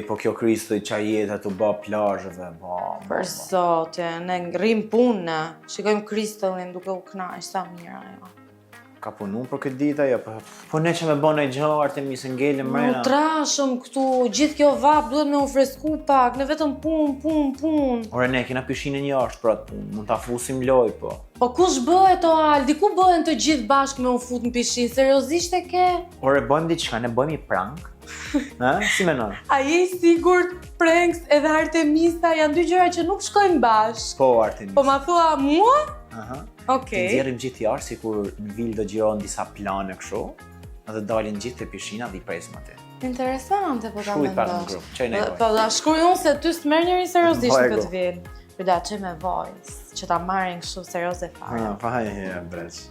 po kjo Kristo qa jetë të bë plazheve, Për zotin, ne rrim punë, shikojmë Kristollin duke u kënaqur, sa mirë ajo. Ka punu për këtë ditë ajo, po ne që me bënë e gjë, Artemis, ngelim mrena. Më trashëm këtu, gjithë kjo vap duhet me u fresku pak, ne vetëm punë. Ore, ne kena pishinën jashtë për atë punë, mund ta fusim loj, po. Po kush bëhet o Aldi, ku bëhen të gjithë bashkë me u fut në pishinë, seriozisht e ke? Ore, bëjmë diçka, ne bëjmë i prank. Si menon? A je i sigurt Pranks edhe Artemisa janë dy gjëra që nuk shkojnë bashkë? Po, Artemis. Po ma thua mua? Aha. Okej. Nxjerrim gjithë jashtë, sikur në vil do gjirohen disa plane kështu, edhe dalin gjithë te pishina dhe i presim aty. Interesante po ta Shkruaj pak në mendosh. grup, çaj nevojë. Po da shkruaj unë se ty s'merr njëri seriozisht në Vajgo. këtë vil. Përda që me voice, që ta marrin kështu serioze fare. Pa hajë, breç.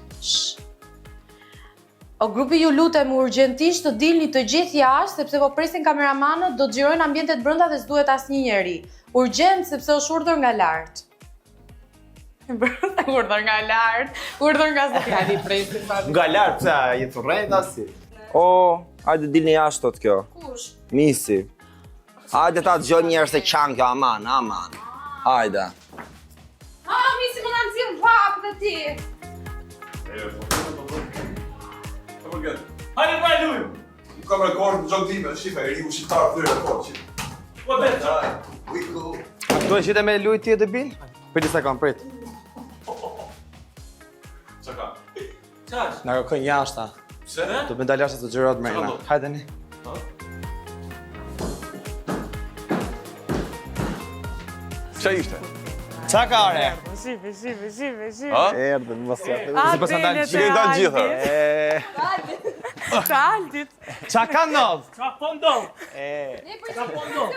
O grupi ju lutem urgjentisht të dilni të gjithë jashtë, sepse po presin kameramanët, do të xhirojnë ambientet brenda dhe s'duhet asnjë njeri. Urgjent sepse është urdhër nga lart. Urdhër nga lart, urdhër nga zotëri presin. Nga lart, pse je të rrejt asi? Hajde dilni jashtë tot kjo. Kush? Misi. Hajde ta dëgjoj njerëz se qanë kjo, aman. Hajde. Misi më kanë nxjerr vap të ti. Hajde pa lujm. Kam rekord në gjokë time, shifa, e riu shqiptarë të rekord, shifa. Po vetë. Do e qite me lujt ti e të bil? Prit se kam prit. Qa ka? Qash? Na kërkojnë jashta. Pse? Do me dal jashta të gjërot mrejna. Hajde ni. Qa ishte? Qa ka are? Shife. Erdhen, mos ja. Si pas ndalë gjitha. Të Aldit. Qa ka ndodh? Qa po ndodh? Qa po ndodh?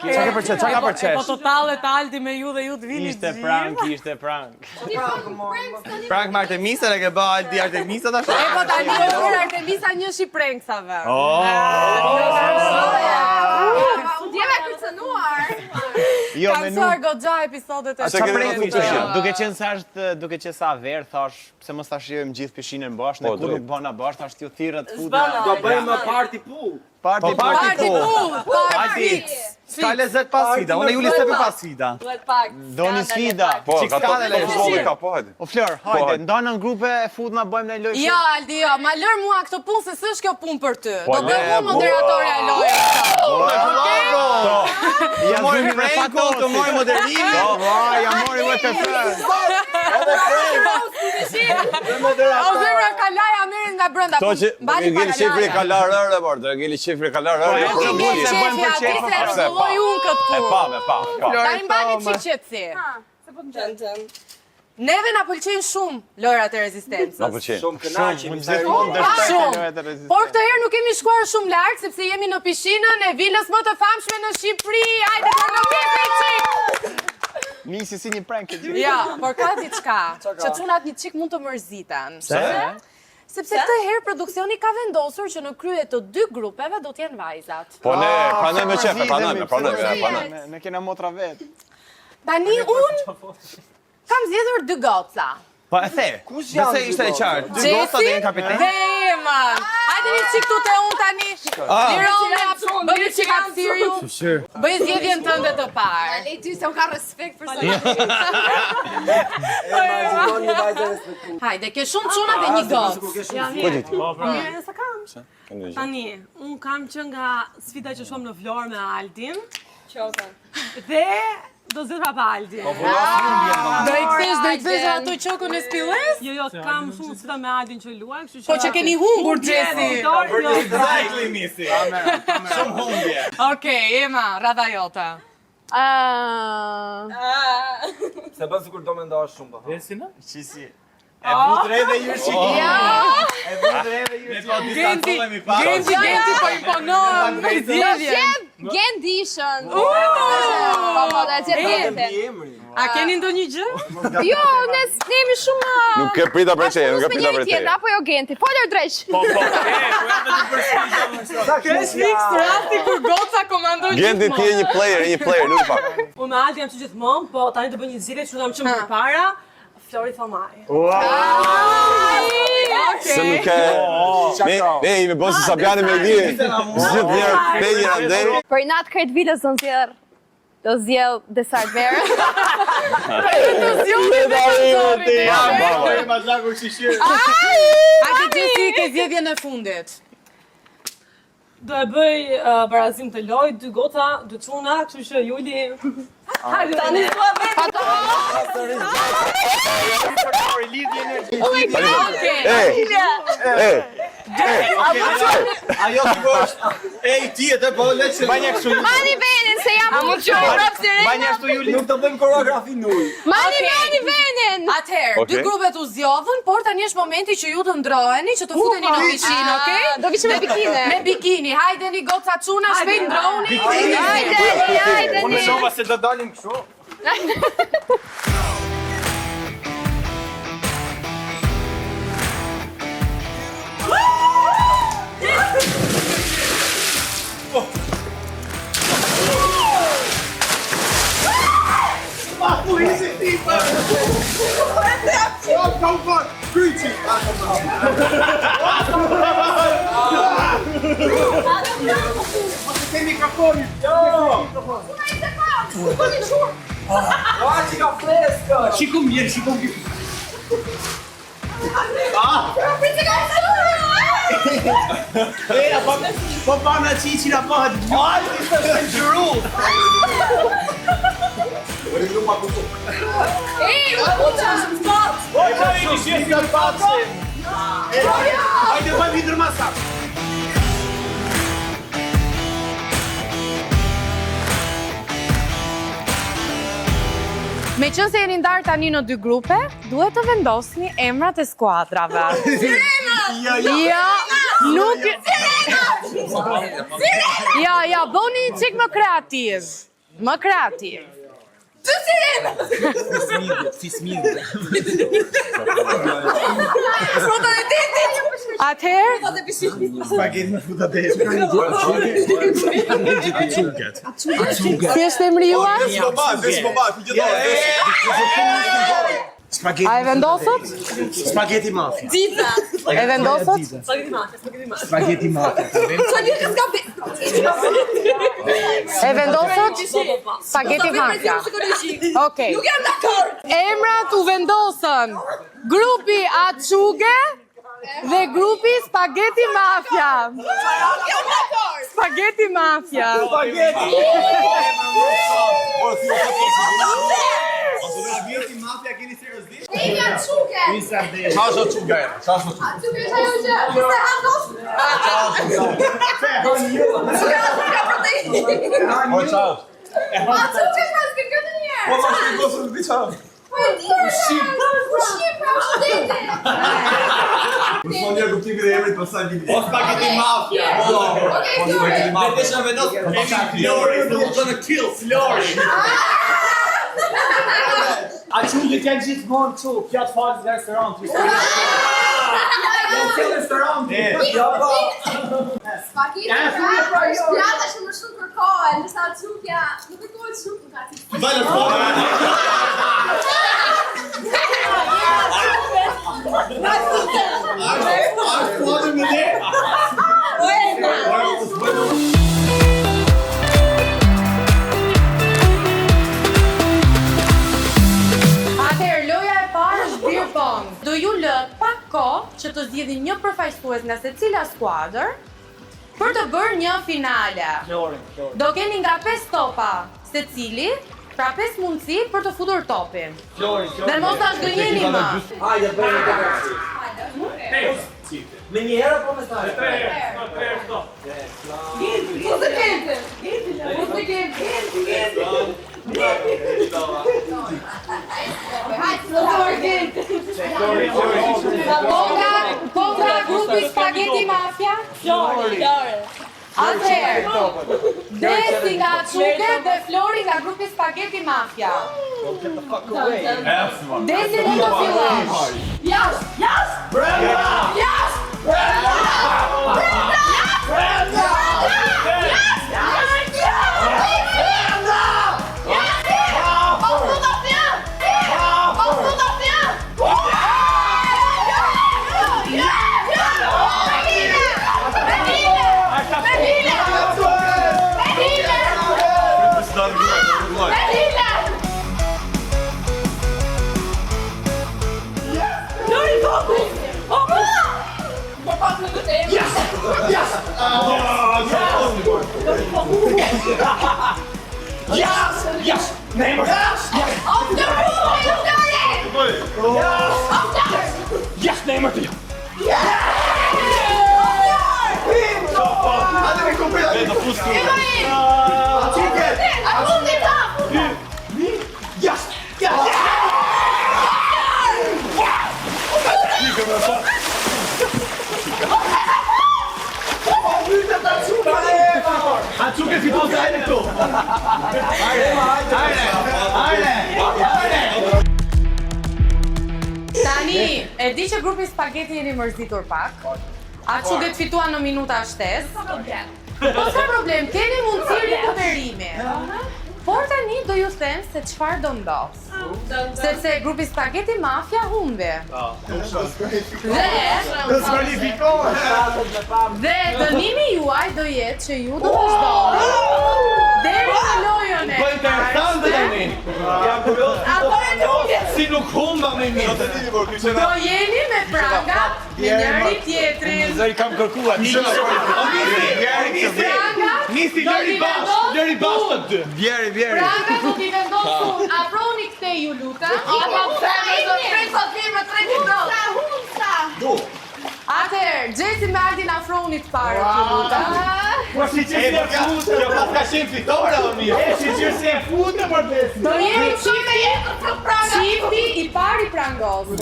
Qa ka përqesh? Qa ka përqesh? Po totale të Aldi me ju dhe ju të vini Ishte prank. Prank me Artemisën e ke bë Aldi Artemisa tash? E po tani o kur Artemisa një shi pranksave. Djeve kërcënuar. Jo, Kam suar goxha episodet e Qa prank nuk të shia? Duke qenë sa verë, thash, pse mos ta shijojmë gjithë pishinën bashkë, ne kur nuk bëna bashkë, thash t'ju thirrët futna. Do bëjmë party pool. Party Party Ska lezet pas sfida, unë e Juli s'e pas sfida. Duhet pak. Doni sfida. Po, Çik ka s'ka të dhe futbolli ka, po, hajde. O Flor, hajde, ndonë në grupe e futna bëjmë në lojë. Jo, Aldi, jo, ma lër mua këtë punë se s'është kjo punë për ty. Po, Do bëj le, unë moderatorja e lojës. Ja mori pranko, të mori moderimin. Ja mori më të O zemra kalaja merren nga brenda. To që Mbani ngeli shifri kalarë, por do ngeli shifri kalarë. Vulloj unë këtë E punë. pa. Tani mbani çik qetësi. Neve na pëlqejnë shumë lojrat e rezistencës. Na pëlqen. Shumë. Por këtë herë nuk kemi shkuar shumë larg sepse jemi në pishinën e vilës më të famshme në Shqipëri. Hajde për në pjesë. Nisi si një prank. Ja, por ka diçka që çunat një çik mund të mërziten. Se? Sepse këtë herë produksioni ka vendosur që në krye të dy grupeve do t'jenë vajzat. Po ne, pranoj me qefe, pranoj. Ne kena motra vetë. Tani unë kam zgjedhur dy goca. Po e the. Nëse ishte e qartë. Dy goca dhe një kapiten. Dhe Eman. Hajde një çik te unë tani. Lirona, bëj një çik hapësirë. Bëj zgjedhjen tënde të parë. Ale ty se unë ka respekt për Hajde, ke shumë çuna dhe një gocë. Sa kam? Tani, unë kam që nga sfida që shkojmë në Vlorë me Aldin. Dhe do zëra pa Aldin. Do i kthesh ato qokën e spillës? Jo, kam shumë sfida me Aldin që luaj, kështu që... Po që keni humbur Gjesi. Exactly, Nisi. Shumë humbje. Okej, Ema, radha jote. Se bën sikur do mendosh shumë po. Qisi. E butre dhe ju shiki. E butre dhe ju shiki. Genti po imponohen me zgjedhjen. Gendishën. A keni ndonjë gjë? Jo, ne jemi shumë... Nuk e prita për te, nuk e prita për te. Apo jo Genti, folër dreq. Kjo është fiks rasti kur goca komandon Gendi ti je një player, nuk pak. Unë me Aldin jam që gjithmonë, po tani të bëj një zgjidhje që kam qenë përpara. Flori Thomaj. Se nuk e... Ne ime bënë si Sabiani me di, zgjith njerë penjë në nderi. Për natë krejt vilës do zjell Desart Verës. Hajde Gjesi ke zgjedhjen e fundit. Do e bëj barazim të lojt, 2 gota, 2 çuna, kështu që Juli... Tani s'ka vetë! Ajo që është... Ej, ti e të po, le që... Mani venin, se jam unë qërë prapë sirena. Banja shtu Juli. Nuk të bëjmë koreografi në ujë. Mani venin! Atëherë, 2 grupet u zgjodhën, por tani është momenti që ju të ndroheni, që të futeni në pishinë, okay? Do vishë me bikine. Me bikini, hajdeni goca çuna, shpejt ndrohuni. Hajdeni. Unë shova se do dalim kështu. Shikum mirë. Po pa në qiqi na pahet gjallë, ishte se gjëru. Hajde bëjmë i dërmasa. Me qënë se jeni ndarë tani në 2 grupe, duhet të vendosni emrat e skuadrave. Ja, nuk... Ja, bëni një qik më kreativ. Më kreativ. Të sirena! Atëherë? Spaghetti me futabes. Si është emri juaj? A e vendosët? Spaghetti mafia. E vendosët? Spaghetti mafia. E vendosët? Spaghetti mafia. Okej. Emrat u vendosën grupi Açuge dhe grupi Spaghetti Mafia. Spaghetti Mafia. Spaghetti mafia keni seriozisht? Emi Açuge! Çfarë çuga? Açuge është ajo gjë. Se handos. Po çao. Açuge është pas këtë njerë. Po ma shpjegosur di çao. Po e di. Ushqim pra shtete. Për fonja kuptimi dhe emrit pasaj vini. Po spaghetti mafia. Po spaghetti mafia. Ne të vendos Flori, do të në kill Flori. Açuge kanë gjithmonë çu, pjatë falë në restorant. Spaghetti pra është pjata që më shumë kërkohen, nësa Açugja nuk kërkohet shumë për kati. Vale Atëherë, loja e parë është beer pong. Do ju lë pak kohë që të zgjidhni një përfaqësues nga secila skuadër për të bërë një finale. Do keni nga 5 topa secili, pra 5 mundësi për të futur topin. Dhe mos ta zgënjeni më. Hajde, bëjmë të kërësi. Me një herë po me stare? 3 herë. Kontra grupi Spaghetti Mafia. Atëherë, Desi nga Açuge dhe Flori nga grupi Spaghetti Mafia. Desi në të fillon. Yes! Neymar! Off the roof! Yes, Neymar! Atsuke fitou zaidi këtu. Tani, e di që grupi Spaghetti jeni mërzitur pak. Atsuke të fitua në minuta shtes. Po sa problem, keni mundësi rikuperimi. Por tani do ju them se çfarë do ndodh. Sepse grupi Spaghetti Mafia humbi. Dhe dënimi juaj do jetë që ju do të vazhdoni deri në lojën e Si nuk humba me mirë. do jeni me pranga me njëri tjetrin. Zëri kam kërkuar. Nisi lëri bash të dy. Bjeri. Pranga do t'i vendosun afroni këtej ju lutem. Atëherë, Gjesi me Aldin afronit para ju lutem. Po si që si e futë, jo pas ka qenë fitore o mirë. Si që si e futë për besë. Do jeni çifti i pari prangosur.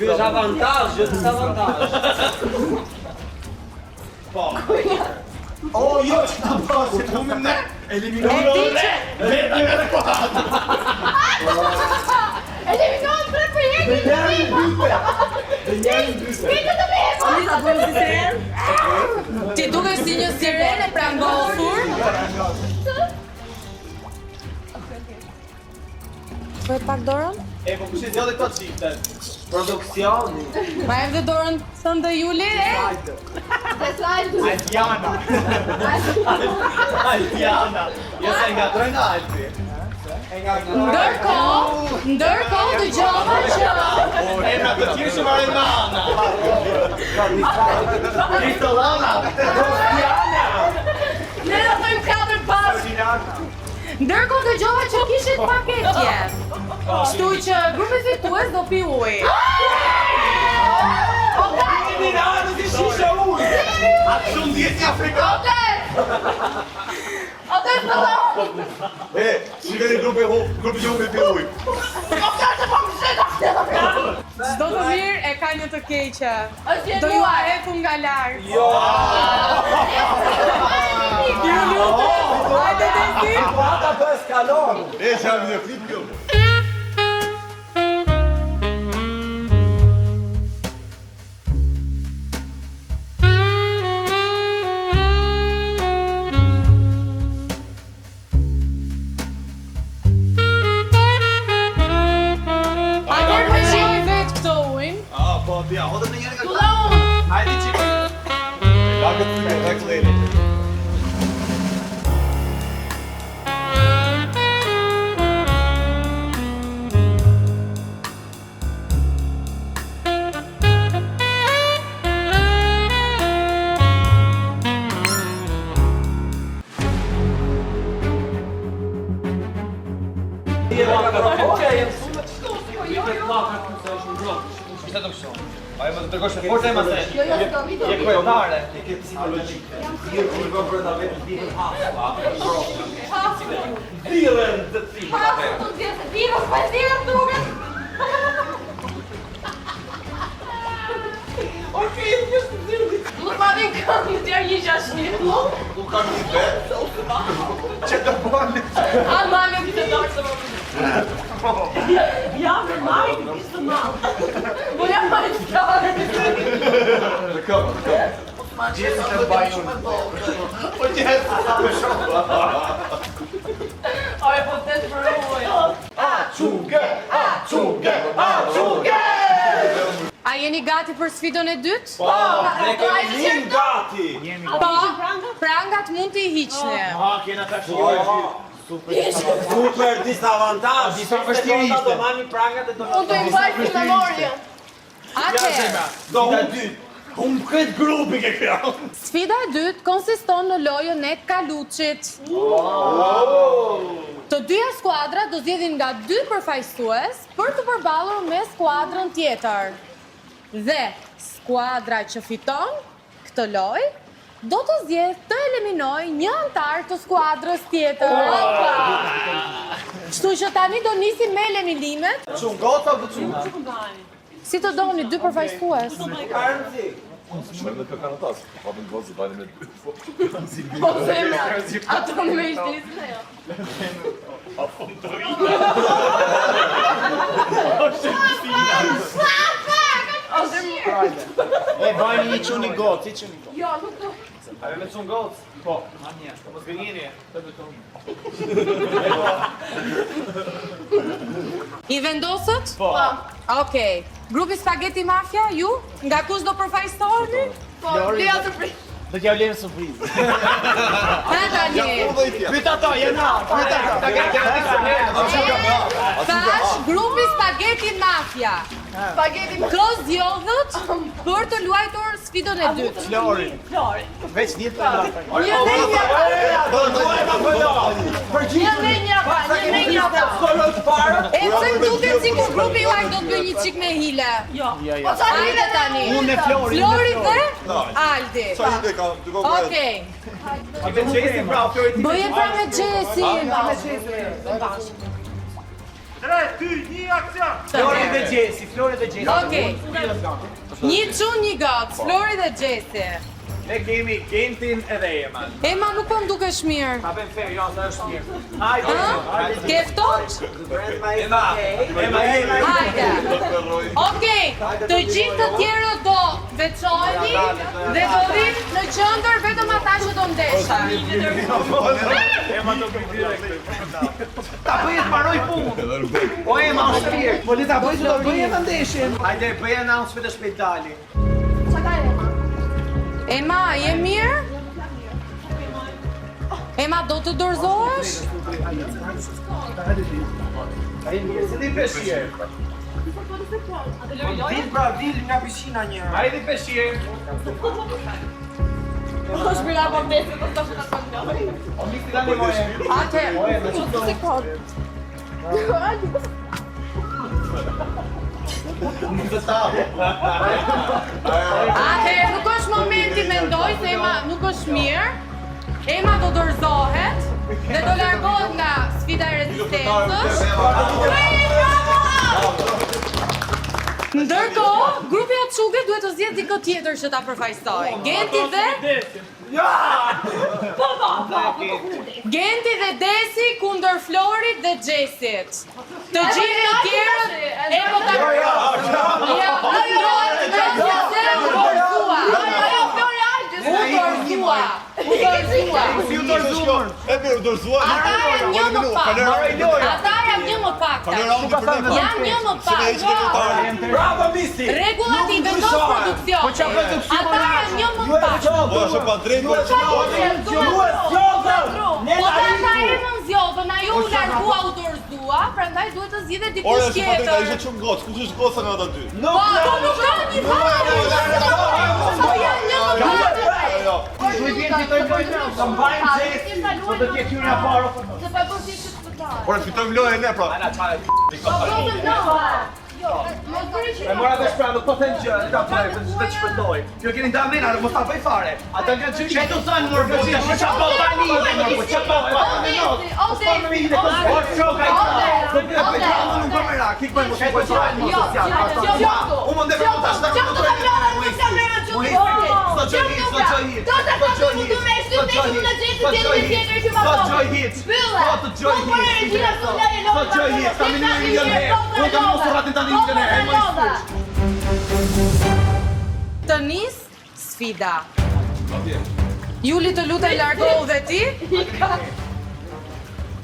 Ky është avantazh, jo desavantazh. O, jo, që ta pasë, të humim ne, E eliminohë di që vetë nga rekohat. Eliminohet tre projekte të ti duke si një sirene prangosur. Bëhet pak dorën? E, po kush e zjodhe këto qifte? Produksioni. Ma e dhe dorën thënë dhe Juli? Altjana. Jo se nga drejnë alti. Ndërkohë dëgjova që Emra të tjerë shumë Arenana. Kristolana. ne do thëjmë katër pas. Ndërkohë dëgjova që kishit paketje. Kështu që grupi fitues do pi ujë. Mirano si shisha ujë. Atë shumë djeti afrikanë. Shikeni grupi që humbi pi ujë. Çdo të mirë e ka një të keqe. Do ju ahetu nga larg. Jo. Ju lutem. Hajde Desi. Ata të eskalon. E, që jam një flip kjo. Atëherë me shoj vetë këto ujin. Po, tja, hodët në njëri nga Hajde qikë. Lagët të me klejnë. Ajo më të tërgosh e forte e ma se je kojtare, je ke psikologjike. Dirë që i bëm brënda vetë dirën hapë. Dirën të cilë. Ku kam një vetë? Që të bëni? Ja, me majtë, kishtë të malë. Në këmë. Gjithë të bajun. Po gjithë të sa me shumë. A jeni gati për sfidën e dytë? Ne kemi një gati. Po, prangat mund t'i hiqni. Kena të shqipë. Super disavantazh. Super vështirë ishte. Do marrni prangat e do Unë të imbajt në memorje. Atëherë, Do nga dy. Unë këtë grupi ke kjo. Sfida e dytë konsiston në lojën e kaluçit. Të dyja skuadrat do zgjedhin nga 2 përfaqësues për të përballur me skuadrën tjetër. Dhe skuadra që fiton këtë lojë do të zgjedhë të eliminojë një antar të skuadrës tjetër. Kështu që tani do nisim me eliminimet. Çun gota apo çun? Si të doni 2 përfaqësues? Shmem në këkanatas, pa të ndvozë, dajnë me 2. Po zemra, ato në me ishtisë në jo. E bajnë një quni gocë, i quni gocë. Jo, nuk do. A me çun gocë? Po, manje. Mos gënjeni. I vendosët? Po. Okej. Grupi Spaghetti Mafia, ju? Nga kush do përfaqësoheni? Po, Lea të prit. Do t'ja vlerë surprizë. Ha tani. Pyet ato, jena. Pyet ato. Tash grupi Spaghetti Mafia. Spaghetti me Kë zgjodhët për të luajtur sfidën e dytë? Flori. Veç një të ndonjë. E se më duket sikur grupi juaj do të bëjë një çik me hile. Hajde tani. Unë e Flori. Flori dhe Aldi. Qa ide ka, të kohë Okej. A me Jesi pra, Flori ti. Bëje pra me Gjesin. Flori dhe Gjesi, Flori dhe Gjesi. Okej. Një çun, një gac, Flori dhe Gjesi. Ne kemi Gentin edhe Eman. Ema nuk po më dukesh mirë. Ta bën fair, jo, sa është mirë. Hajde. Ha? Ke ftoht? Ema. Hajde. Okej, të gjithë të tjerët do veçoheni dhe do vinë në qendër vetëm ata që do ndeshen. Ema do bëj direkt. Ta bëj të mbaroj punën. Po Ema është mirë. Po le ta bëj të bëj të ndeshin. Hajde, bëj announcement të spitali. Qa ka e ma? Ema, je mirë? Ema, do të dorëzohesh? Se ti peshje. Dil pra, dil nga piscina një. Hajde peshje. është mira po mesë, po të shumë të të O misi tani moje. Ate, nuk është momenti mendoj se Ema nuk është mirë. Ema do dorëzohet dhe do largohet nga sfida e rezistencës. Ndërkohë, grupi Atçuge duhet të zgjedhë dikë tjetër që ta përfaqësojë. Genti dhe Desi kundër Florit dhe Gjesit. Të gjithë të tjerët e po ta E mirë, u dorëzuar. Ata janë një më pak. Janë një më pak. Bravo Misi. Rregullat i vendos produksioni. Ata janë një më pak. Po, është pa drejt, po që Po ata emën zjodhën, ajo u largua u dorëzua, prandaj duhet të zgjidhet Ora, dikush është pa drejt, a tjetër. ishe qëmë gocë, kush është goca nga ata dy? Po, nuk ka një fare. Po janë një më pak. Po të tjetë jurja parë. Se pa bërë tjetë të pëtaj. Ora, fitojmë lojë ne, pra. E mora të shpra, nuk po them gjë, nuk ka fare, të të shpëtoj. Kjo keni nda mena, mos ta bëj fare. Ata nga gjë që të thënë mërë bëgjë, që qa po tani, po qa po tani. Të nis sfida. Juli të lutem largohu dhe ti.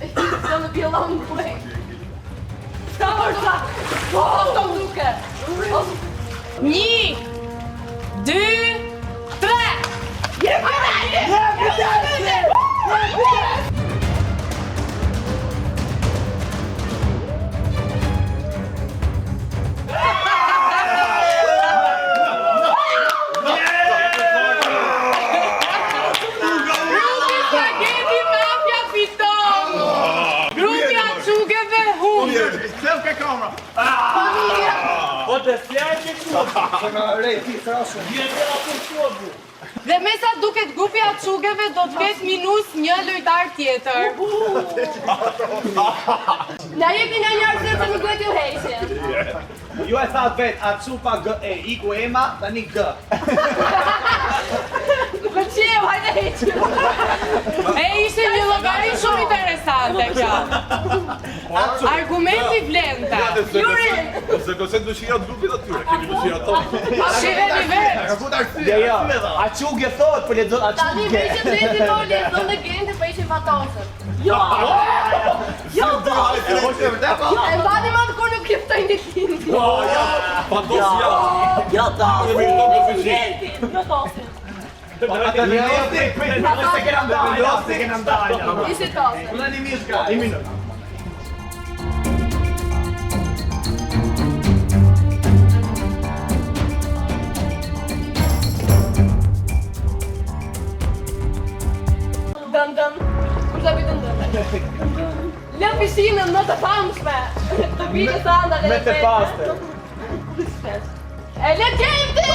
It's gonna be a long way. Po, të duke. 1, 2, 3. Dhe me sa duket grupi Açugeve do të ketë minus një lojtar tjetër. Na jepni nga një arsye se nuk duhet ju heqje. Ju e thatë vetë, Açu pa G, e, iku ema, tani G. Më qeu, hajde heqje. E ishte një llogari shumë interesante kjo. Argumenti vlente. Se këse dëshira të grupit atyre, kemi dëshira tonë. Shiheni vetë. Ka fut arsye. Jo, Açuge thot, për lexon Tani Açuge. me që drejti do lezon dhe gente për ishin fatosën. Jo! Jo, po! E hoqë vërtet po? E mbani më kur nuk kriptojnë një klindi. Fantosja. Jo to. Kemi këto përfishim. Jo tosin. Ata në losti, se kena ndajnë, losti kena ndajnë. Ishi tosën. Una një mishka, një minut. Dën. Kur do bëj dën? Lë pishinën më të famshme. Të bile sanda dhe Me të paste. E le gjenti!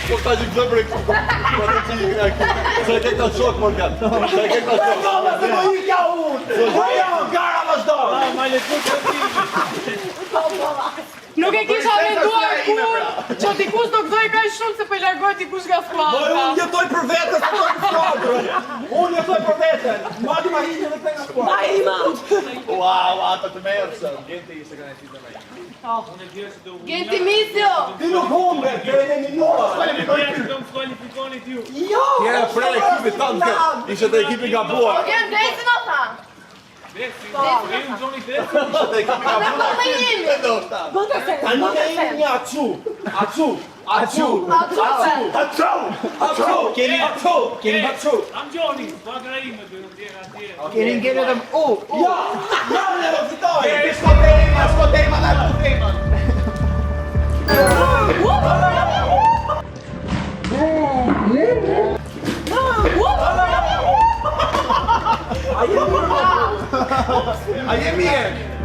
Po ta që këtë brek. Po ta që i këna këtë. Se e këtë në shok, Morgan. Se e këtë në shok. Se më ikja unë! Po jo, gara më shdo! Ma le të Nuk e kisha menduar kur që dikush do gëzoj kaq shumë se po i largoj dikush nga skuadra. Unë jetoj për vetës, për skuadrën! Unë jetoj për vetën! Mati ma hiqe dhe këta nga skuadrën! Wow, ata të mërësën! Gjenti ishte kanë e qitë me. Gjenti misjo! Ti nuk humbe, kërë e minua! Jo! Kjera prej ekipit tanë të ishe të ekipi nga bua. Gjeni desin o tha? Ishe të ekipi nga Dhe bua. po me jemi! Tani ne jemi një Açu! Açu! Açu! Açu! Keni Açu! Keni Açu! Keni ngene dhe më... Ja! Ja në rëfitoj! Shkotejma dhe putejma! A jemi e?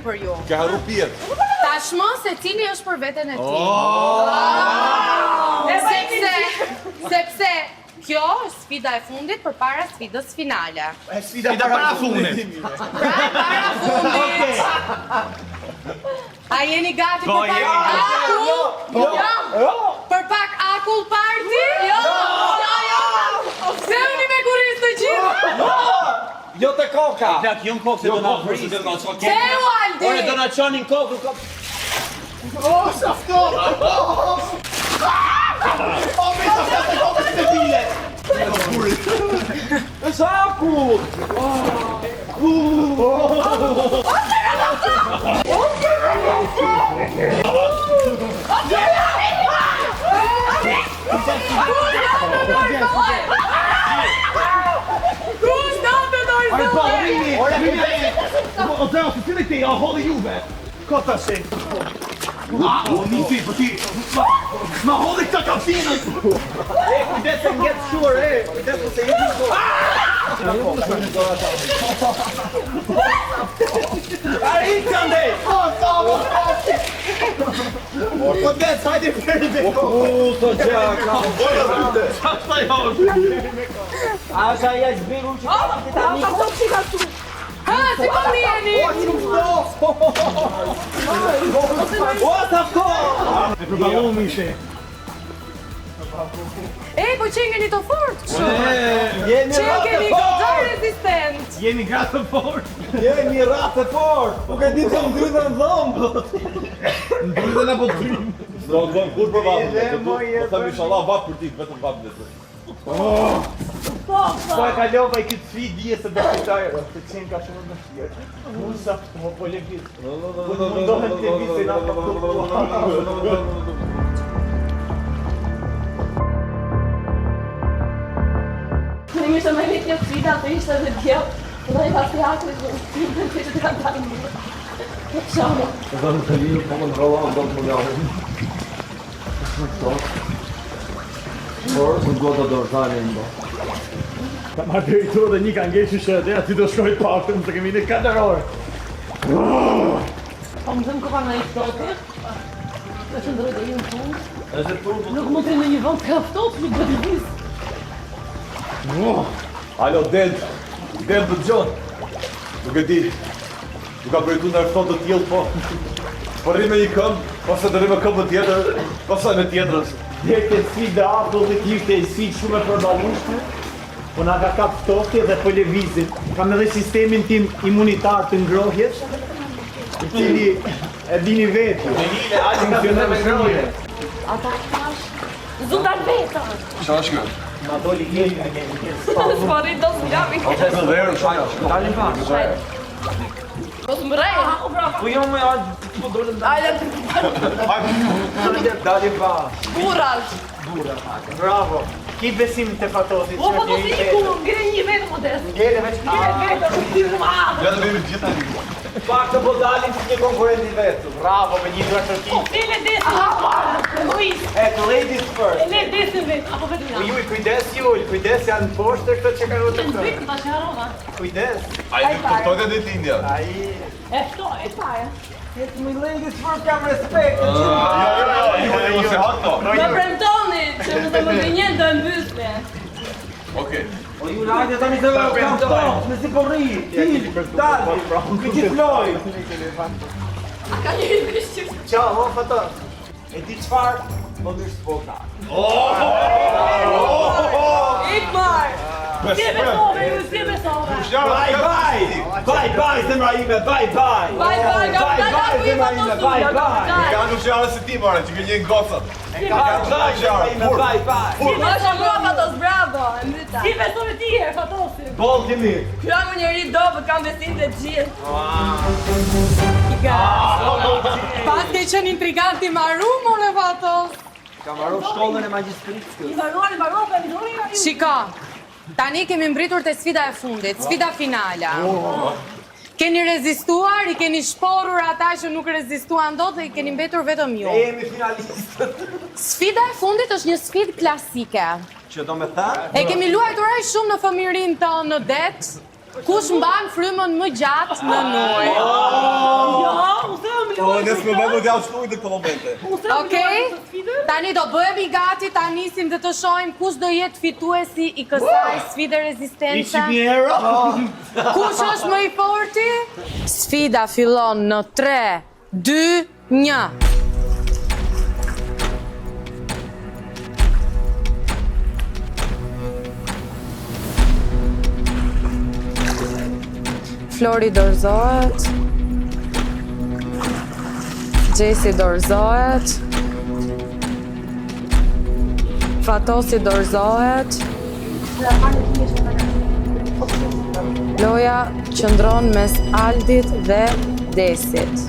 Për ju. Ka harru pjetë. Tashmë se cili është për veten e tij. Sepse kjo është sfida e fundit përpara sfidës finale. Sfida para fundit. Pra para fundit. A jeni gati për pak akull? Për pak akull party? Jo. Se unë me kuris të gjithë. Jo të koka! Plak, jo në kokë se do na vrisë. Se u Aldi! Ore, do na qonin kokë. O, shafto! O, me shafto të kokës të bile! Është akull! Ora, o të se cilë ti, a hodhe juve! Kota se! O, nisi, për ti! Ma hodhe këta kapsinën! Kujdes se nget shur, kujdes se jetë shur! A hitë që ndej! Kujdes, hajde për një beko! Të gjaka! Qasta josh! Asha jesh biru që ka të ta një! Ha, si po mjeni! O, të fko! E përballu mi ishe. E, po që ngeni të fort kështu. Jemi Që ratë ngeni fort! goxha rezistent. Jemi gratë fort! Jemi ratë fort! Po ka ditë të ndrydhe në dhomë! Ndrydhe në po të trim! Do të vëm kur për vapën. Po them inshallah vap për ti, vetëm vap nëse. Po e kalova i këtë sfidë dje se befitajrë, të qenë ka shumë në shtirë. Unë sa po levit. Po të mundohen të visin ato të Në ishte me një kjo sfida, të ishte dhe kjo. Dhe i pas teatrit, dhe sfidën që të kanë dalë më. Në shumë. Do të të linë, po më në rola, do të më njahën. Por, së goda do rëzane në do. Ka marrë drejtor dhe një ka ngeshi shëtë, e aty do shkojt pakën, se kemi një 4 orë. Po më dhem kopa në i ftotë. Dhe që ndrojt e ju në fund. Nuk mund të në një vend ka ftotë, nuk do t'i visë. Alo, Dent të gjonë. Nuk e di, nuk ka përjetu në rëfton të tjilë, po. Po rri me një këmë, ose të rri me këmë tjetër, ose me tjetërës. Dhe këtë sfida akullit ishte i sfidë shumë e përbalishme, po nga ka kap ftofti dhe po levizit. Kam edhe sistemin tim imunitar të ngrohjes, i cili e dini vetë. Funksionon shumë mirë. Ata tash, zundan vetën. Qa është kjo? Ma doli kemi. S'parit do s'ngjami. Në verë, shajnë. Dalim pas. Po të mbrej. Po jo me aq, po dolem dalim. Dalim pas. Burral. Bravo. Ki besim të fatosit. Po të si ku, ngre një vetë modest. Gjele veç Ngre vetë, nuk t'i rëmadë. Ja të vemi gjithë në Pak të po dalim si një konkurenti vetë. Bravo, me një duar shërki. Po, e le desin. Luis, Et ladies first. e le desin vetë. Apo vetë nga. Juj, kujdes janë poshtë këto që kanë Në rrëtë zbitë të tash harova. Kujdes. A i të këtojtë e ditë indja. Ai. E ftoj, e faja. It's me ladies first, kam respekt. Jo, se hato. Më premtoni që më të më gënjen do e mbysle. Okej. O ju lajtë tani të kam stop, në si po rri. Dali, këti floj. Ka një këshqip. Qa, ho, fator. E di qfar? Më dyrë s'poka. Ikmar! Si e besove, ju si e besove. Bye, zemra ime, bye. Bye, zemra ime, bye. Ka nuk shjarë si ti, mare, që ke një gocat. Zemra ime, bye. Ma shumë mua fatos, bravo. E mbyta. Si besove ti e, fatosi. Bol kimi. Kjo më njëri dobët, kam besim të gjithë. Pas ke qenë intriganti maru, more Fatos. Kam marrë shkollën e magjistritës. I varuar, për midorina ju. Shiko, tani kemi mbritur të sfida e fundit, sfida finala. Keni rezistuar, i keni shporur ata që nuk rezistuan dot dhe i keni mbetur vetëm ju. Jemi finalistët. Sfida e fundit është një sfidë klasike. Që do me tha? E kemi luajtur aq shumë në fëmijërinë tonë në det, kush mban frymën më gjatë në ujë. Jo, u them Po, nësë me bëmë t'javë shkujt në këto momente. Okej? Tani do bëhemi gati, ta nisim dhe të shohim kush do jetë fituesi i kësaj sfide rezistence. Kush është më i forti? Sfida fillon në 3, 2, 1. Flori dorëzohet. Gjesi dorëzohet. Fatosi dorëzohet. Loja qëndron mes Aldit dhe Desit.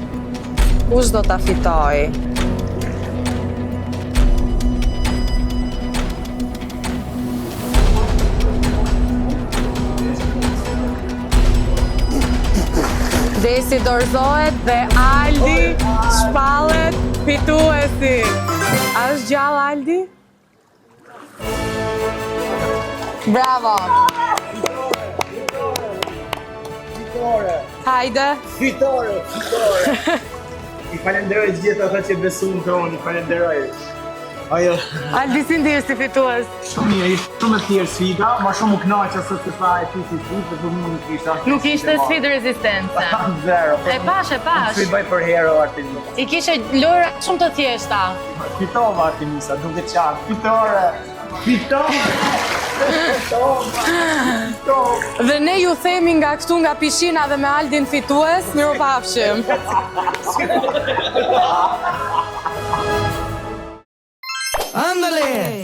Kush do ta fitojë? Desi dorëzohet dhe Aldi shpallet fituesi. A është gjallë Aldi? Bravo! Hajde! Fitore! I falenderoj gjithë ata që besuan tonë, i falenderoj. Ajo, Aldi si ndihesh si fitues? shumë mirë, ishte shumë e thjerë sfida, ma shumë u knaqja se të tha e ti si sfidë, dhe mu nuk ishte. Nuk ishte sfidë rezistence. Zero. E pash. Sfidë bëj për hero Artemisa. I kishe lojra shumë të thjeshta. Fitova Artemisa, duke qartë. Fitore! Dhe ne ju themi nga këtu nga pishina dhe me Aldin fitues, mirupafshim. ¡Ándale!